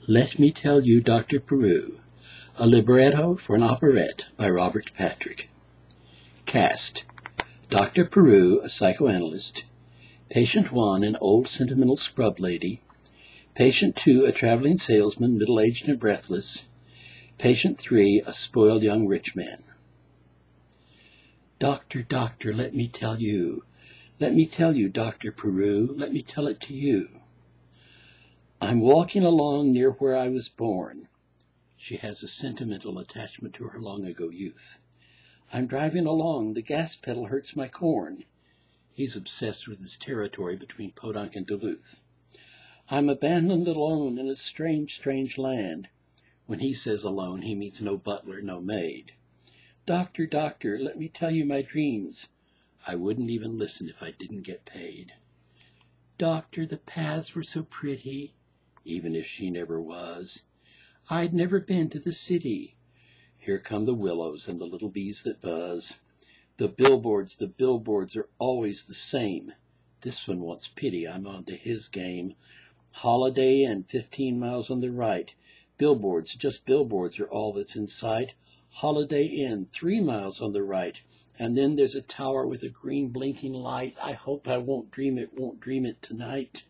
Let Me Tell You, Dr. Peru, a libretto for an operette by Robert Patrick. Cast: Dr. Peru, a psychoanalyst. Patient 1, an old sentimental scrub lady. Patient 2, a traveling salesman, middle-aged and breathless. Patient 3, a spoiled young rich man. Doctor, doctor, let me tell you. Let me tell you, Dr. Peru, let me tell it to you. I'm walking along near where I was born. She has a sentimental attachment to her long-ago youth. I'm driving along, the gas pedal hurts my corn. He's obsessed with his territory between Podunk and Duluth. I'm abandoned alone in a strange, strange land. When he says alone, he means no butler, no maid. Doctor, doctor, let me tell you my dreams. I wouldn't even listen if I didn't get paid. Doctor, the paths were so pretty, even if she never was. I'd never been to the city. Here come the willows and the little bees that buzz. The billboards are always the same. This one wants pity, I'm on to his game. Holiday Inn, 15 miles on the right. Billboards, just billboards are all that's in sight. Holiday Inn, 3 miles on the right. And then there's a tower with a green blinking light. I hope I won't dream it tonight.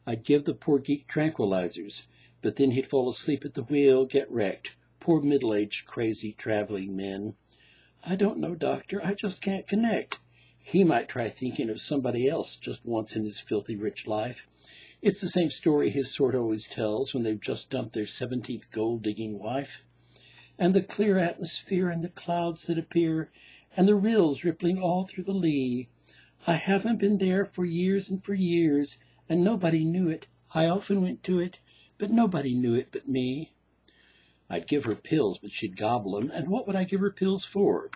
I'd give the poor geek tranquilizers, but then he'd fall asleep at the wheel, get wrecked. Poor middle-aged, crazy traveling men. I don't know, doctor, I just can't connect. He might try thinking of somebody else just once in his filthy rich life. It's the same story his sort always tells when they've just dumped their 17th gold-digging wife. And the clear atmosphere and the clouds that appear, and the rills rippling all through the lee. I haven't been there for years and for years, and nobody knew it. I often went to it, but nobody knew it but me. I'd give her pills, but she'd gobble 'em, and what would I give her pills for?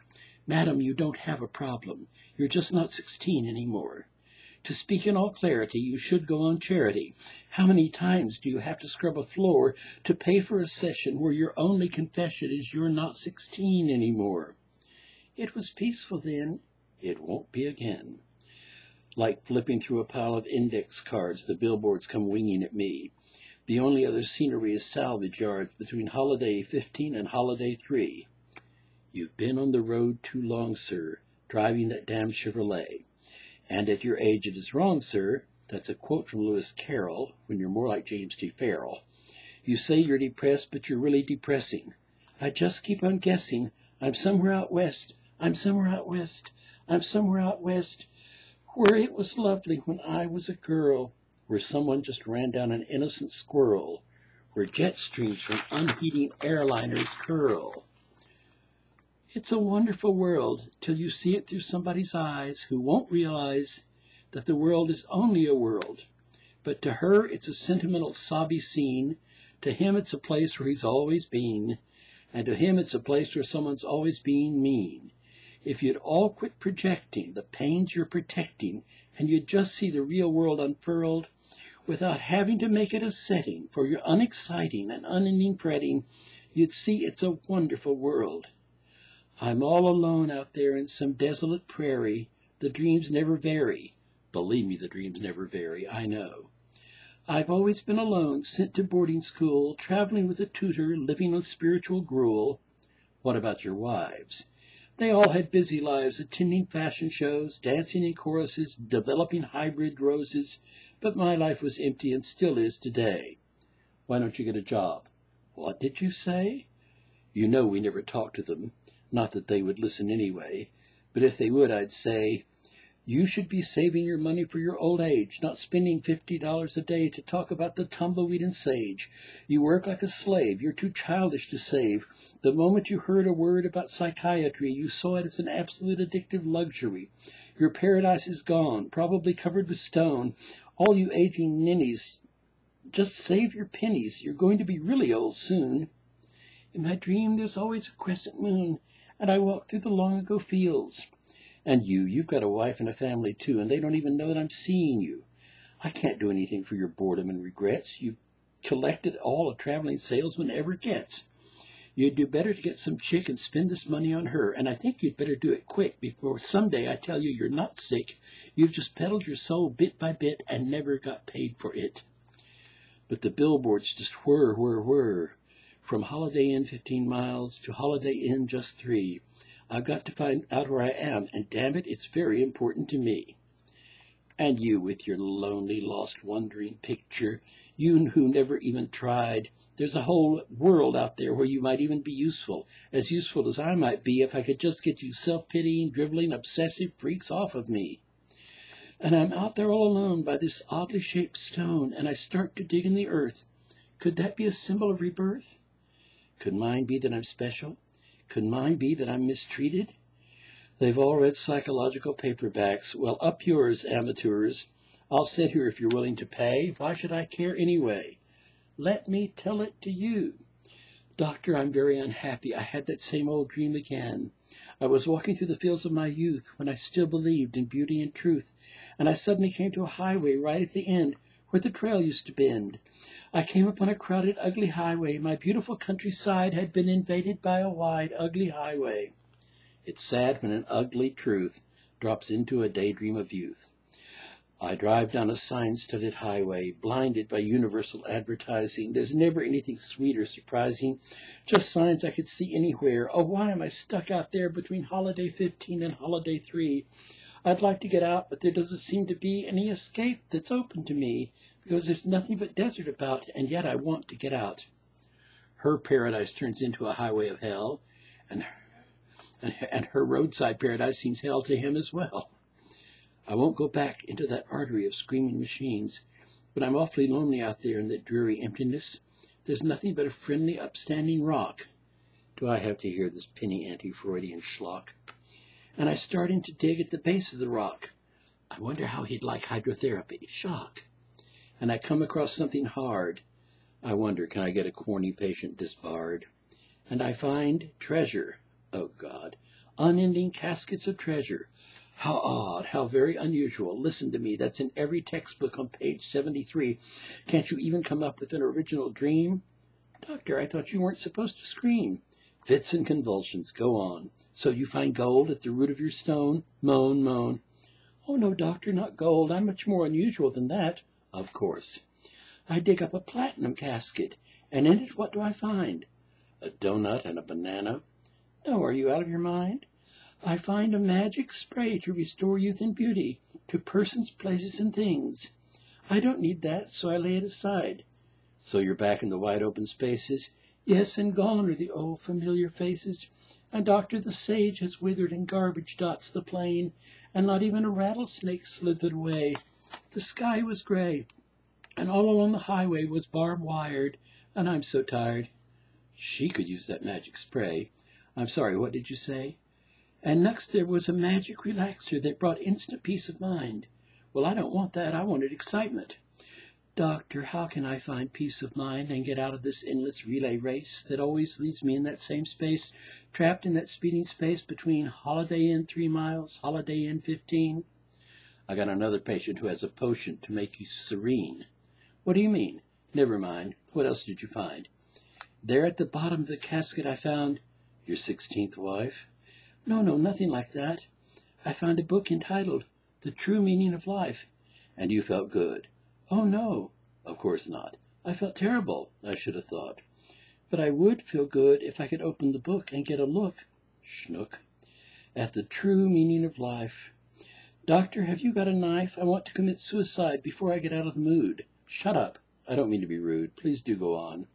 Madam, you don't have a problem. You're just not 16 anymore. To speak in all clarity, you should go on charity. How many times do you have to scrub a floor to pay for a session where your only confession is you're not 16 anymore? It was peaceful then. It won't be again. Like flipping through a pile of index cards, the billboards come winging at me. The only other scenery is salvage yards between Holiday 15 and Holiday 3. You've been on the road too long, sir, driving that damn Chevrolet. And at your age it is wrong, sir. That's a quote from Lewis Carroll, when you're more like James T. Farrell. You say you're depressed, but you're really depressing. I just keep on guessing. I'm somewhere out west. I'm somewhere out west. I'm somewhere out west, where it was lovely when I was a girl, where someone just ran down an innocent squirrel, where jet streams from unheeding airliners curl. It's a wonderful world till you see it through somebody's eyes who won't realize that the world is only a world. But to her it's a sentimental sobby scene. To him it's a place where he's always been. And to him it's a place where someone's always being mean. If you'd all quit projecting the pains you're protecting, and you'd just see the real world unfurled, without having to make it a setting for your unexciting and unending fretting, you'd see it's a wonderful world. I'm all alone out there in some desolate prairie. The dreams never vary. Believe me, the dreams never vary, I know. I've always been alone, sent to boarding school, traveling with a tutor, living on spiritual gruel. What about your wives? They all had busy lives, attending fashion shows, dancing in choruses, developing hybrid roses, but my life was empty and still is today. Why don't you get a job? What did you say? You know we never talked to them. Not that they would listen anyway, but if they would, I'd say, you should be saving your money for your old age, not spending $50 a day to talk about the tumbleweed and sage. You work like a slave. You're too childish to save. The moment you heard a word about psychiatry, you saw it as an absolute addictive luxury. Your paradise is gone, probably covered with stone. All you aging ninnies, just save your pennies. You're going to be really old soon. In my dream, there's always a crescent moon, and I walk through the long-ago fields. And you've got a wife and a family too, and they don't even know that I'm seeing you. I can't do anything for your boredom and regrets. You've collected all a traveling salesman ever gets. You'd do better to get some chick and spend this money on her, and I think you'd better do it quick before someday I tell you you're not sick. You've just peddled your soul bit by bit and never got paid for it. but the billboards just whir, whir, whir. From Holiday Inn 15 miles to Holiday Inn just 3. I've got to find out where I am, and damn it, it's very important to me. And you with your lonely, lost, wandering picture, you who never even tried. There's a whole world out there where you might even be useful as I might be if I could just get you self-pitying, driveling, obsessive freaks off of me. And I'm out there all alone by this oddly shaped stone, and I start to dig in the earth. Could that be a symbol of rebirth? Could mine be that I'm special? Could mine be that I'm mistreated? They've all read psychological paperbacks. Well, up yours, amateurs. I'll sit here if you're willing to pay. Why should I care anyway? Let me tell it to you. Doctor, I'm very unhappy. I had that same old dream again. I was walking through the fields of my youth when I still believed in beauty and truth, and I suddenly came to a highway right at the end where the trail used to bend. I came upon a crowded, ugly highway. My beautiful countryside had been invaded by a wide, ugly highway. It's sad when an ugly truth drops into a daydream of youth. I drive down a sign-studded highway, blinded by universal advertising. There's never anything sweet or surprising, just signs I could see anywhere. Oh, why am I stuck out there between Holiday 15 and Holiday 3? I'd like to get out, but there doesn't seem to be any escape that's open to me, because there's nothing but desert about, and yet I want to get out. Her paradise turns into a highway of hell, and her roadside paradise seems hell to him as well. I won't go back into that artery of screaming machines, but I'm awfully lonely out there in that dreary emptiness. There's nothing but a friendly, upstanding rock. Do I have to hear this penny anti-Freudian schlock? And I start in to dig at the base of the rock. I wonder how he'd like hydrotherapy. Shock. And I come across something hard. I wonder, can I get a corny patient disbarred? And I find treasure. Oh, God. Unending caskets of treasure. How odd, how very unusual. Listen to me, that's in every textbook on page 73. Can't you even come up with an original dream? Doctor, I thought you weren't supposed to scream. Fits and convulsions, go on. So you find gold at the root of your stone? Moan, moan. Oh, no, doctor, not gold. I'm much more unusual than that. Of course. I dig up a platinum casket, and in it what do I find? A donut and a banana? No, are you out of your mind? I find a magic spray to restore youth and beauty to persons, places, and things. I don't need that, so I lay it aside. So you're back in the wide open spaces? Yes, and gone are the old familiar faces. And Doctor, the sage has withered and garbage dots the plain, and not even a rattlesnake slithered away. The sky was gray, and all along the highway was barbed wired, and I'm so tired. She could use that magic spray. I'm sorry, what did you say? And next there was a magic relaxer that brought instant peace of mind. Well, I don't want that. I wanted excitement. Doctor, how can I find peace of mind and get out of this endless relay race that always leaves me in that same space, trapped in that speeding space between Holiday Inn 3 miles, Holiday Inn 15? I got another patient who has a potion to make you serene. What do you mean? Never mind. What else did you find? There at the bottom of the casket I found your 16th wife. No, nothing like that. I found a book entitled The True Meaning of Life. And you felt good. Oh, no, of course not. I felt terrible, I should have thought. But I would feel good if I could open the book and get a look, schnook, at the true meaning of life. Doctor, have you got a knife? I want to commit suicide before I get out of the mood. Shut up. I don't mean to be rude. Please do go on.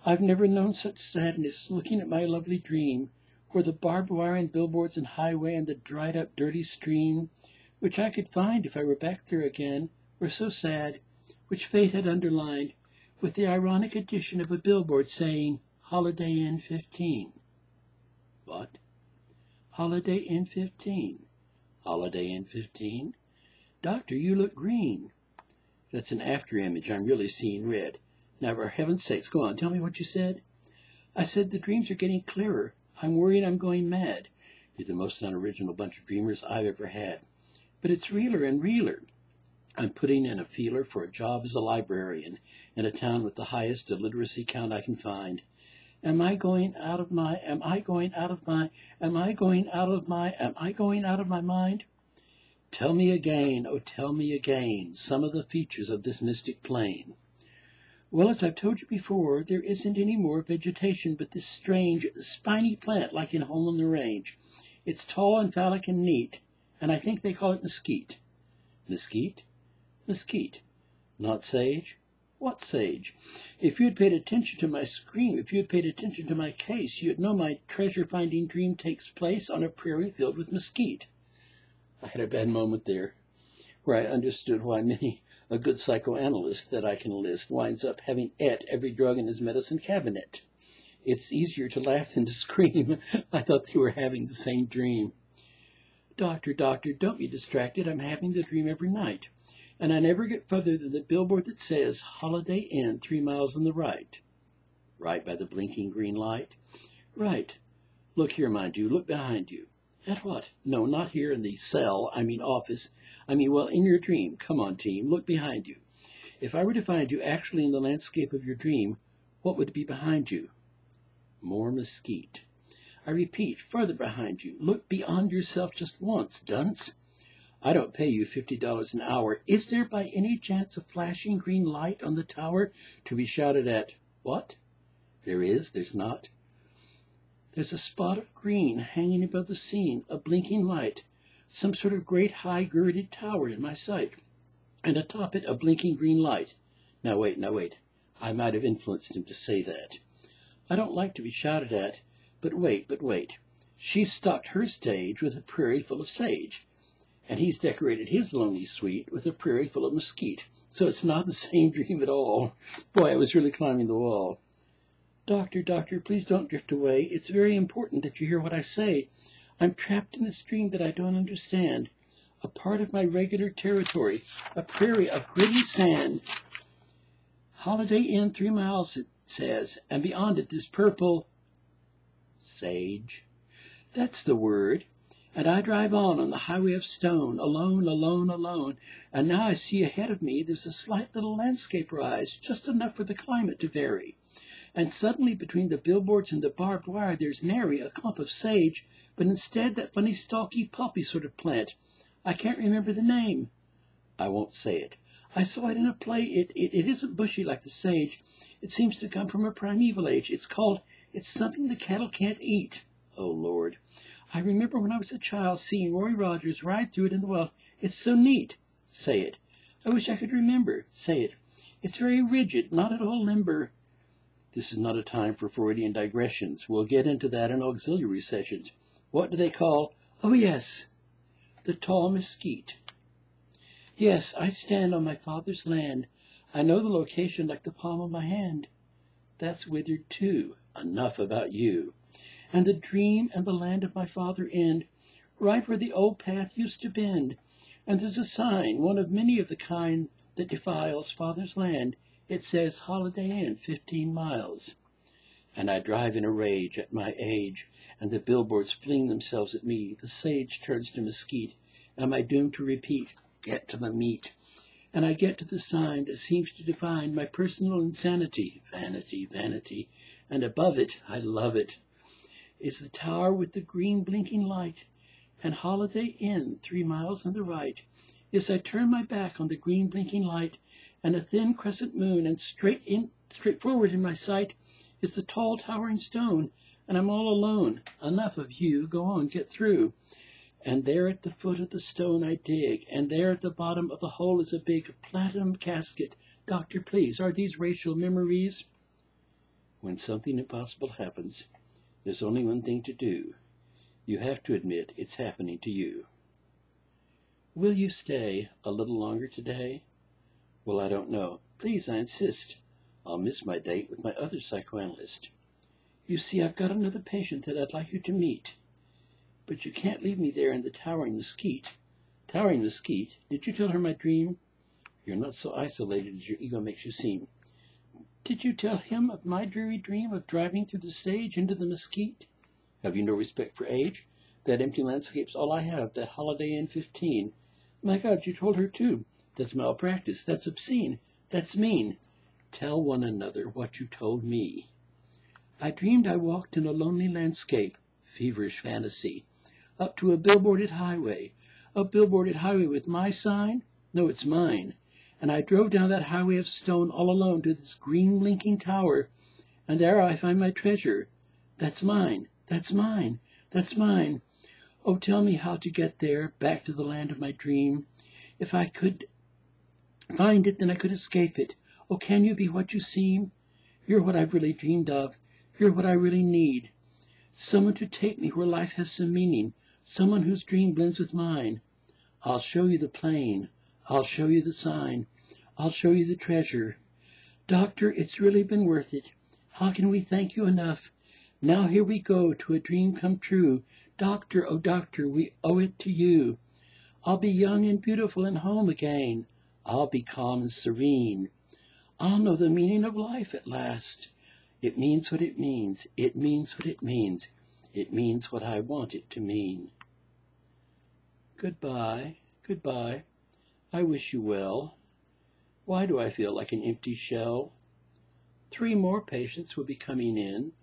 I've never known such sadness looking at my lovely dream, where the barbed wire and billboards and highway and the dried-up dirty stream, which I could find if I were back there again, were so sad, which fate had underlined, with the ironic addition of a billboard saying, Holiday Inn 15. What? Holiday Inn 15. Holiday Inn 15? Doctor, you look green. That's an after image. I'm really seeing red. Now, for heaven's sakes, go on. Tell me what you said. I said the dreams are getting clearer. I'm worried I'm going mad. You're the most unoriginal bunch of dreamers I've ever had. But it's realer and realer. I'm putting in a feeler for a job as a librarian in a town with the highest illiteracy count I can find. Am I going out of my mind? Tell me again, oh tell me again, some of the features of this mystic plane. Well, as I've told you before, there isn't any more vegetation but this strange, spiny plant like in Home on the Range. It's tall and phallic and neat, and I think they call it mesquite. Mesquite? Mesquite. Not sage? What sage? If you had paid attention to my scream, if you had paid attention to my case, you'd know my treasure-finding dream takes place on a prairie filled with mesquite. I had a bad moment there, where I understood why many a good psychoanalyst that I can list winds up having ate every drug in his medicine cabinet. It's easier to laugh than to scream. I thought they were having the same dream. Doctor, don't be distracted. I'm having the dream every night. And I never get further than the billboard that says Holiday Inn 3 miles on the right. Right by the blinking green light? Right. Look here, mind you. Look behind you. At what? No, not here in the cell. I mean office. Well, in your dream. Come on, team. Look behind you. If I were to find you actually in the landscape of your dream, what would be behind you? More mesquite. I repeat, further behind you. Look beyond yourself just once, dunce. I don't pay you $50 an hour. Is there by any chance a flashing green light on the tower to be shouted at? What? There is? There's not? There's a spot of green hanging above the scene, a blinking light, some sort of great high-girded tower in my sight, and atop it a blinking green light. Now wait. I might have influenced him to say that. I don't like to be shouted at, but wait. She's stocked her stage with a prairie full of sage, and he's decorated his lonely suite with a prairie full of mesquite, so it's not the same dream at all. Boy, I was really climbing the wall. Doctor, please don't drift away. It's very important that you hear what I say. I'm trapped in this dream that I don't understand. A part of my regular territory, a prairie of gritty sand. Holiday Inn 3 miles, it says, and beyond it this purple sage. That's the word. And I drive on the highway of stone, alone, and now I see ahead of me there's a slight little landscape rise, just enough for the climate to vary. And suddenly between the billboards and the barbed wire there's nary a clump of sage, but instead that funny stalky pulpy sort of plant. I can't remember the name. I won't say it. I saw it in a play. It isn't bushy like the sage. It seems to come from a primeval age. It's something the cattle can't eat. Oh, Lord. I remember when I was a child seeing Roy Rogers ride through it in the wild. It's so neat. Say it. I wish I could remember. Say it. It's very rigid, not at all limber. This is not a time for Freudian digressions. We'll get into that in auxiliary sessions. What do they call? Oh, yes, the tall mesquite. Yes, I stand on my father's land. I know the location like the palm of my hand. That's withered too. Enough about you. And the dream and the land of my father end, right where the old path used to bend. And there's a sign, one of many of the kind that defiles father's land. It says Holiday Inn 15 miles. And I drive in a rage at my age, and the billboards fling themselves at me. The sage turns to mesquite. Am I doomed to repeat? Get to the meat. And I get to the sign that seems to define my personal insanity. Vanity. And above it, I love it, is the tower with the green blinking light, and Holiday Inn 3 miles on the right. Yes, I turn my back on the green blinking light, and a thin crescent moon, and straight forward in my sight is the tall towering stone, and I'm all alone. Enough of you. Go on, get through. And there at the foot of the stone I dig, and there at the bottom of the hole is a big platinum casket. Doctor, please, are these racial memories? When something impossible happens, there's only one thing to do. You have to admit it's happening to you. Will you stay a little longer today? Well, I don't know. Please, I insist. I'll miss my date with my other psychoanalyst. You see, I've got another patient that I'd like you to meet. But you can't leave me there in the towering mesquite. Towering mesquite? Did you tell her my dream? You're not so isolated as your ego makes you seem. Did you tell him of my dreary dream of driving through the sage into the mesquite? Have you no respect for age? That empty landscape's all I have, that Holiday Inn 15. My God, you told her too. That's malpractice. That's obscene. That's mean. Tell one another what you told me. I dreamed I walked in a lonely landscape, feverish fantasy, up to a billboarded highway with my sign? No, it's mine. And I drove down that highway of stone all alone to this green blinking tower, and there I find my treasure. That's mine, that's mine, that's mine. Oh, tell me how to get there, back to the land of my dream. If I could find it, then I could escape it. Oh, can you be what you seem? You're what I've really dreamed of. You're what I really need. Someone to take me where life has some meaning. Someone whose dream blends with mine. I'll show you the plain. I'll show you the sign. I'll show you the treasure. Doctor, it's really been worth it. How can we thank you enough? Now here we go to a dream come true. Doctor, oh doctor, we owe it to you. I'll be young and beautiful and home again. I'll be calm and serene. I'll know the meaning of life at last. It means what it means. It means what it means. It means what I want it to mean. Goodbye, goodbye. I wish you well. Why do I feel like an empty shell? 3 more patients will be coming in.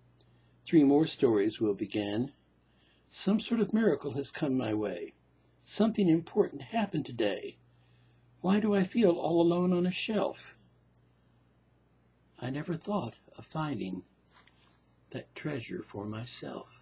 3 more stories will begin. Some sort of miracle has come my way. Something important happened today. Why do I feel all alone on a shelf? I never thought of finding that treasure for myself.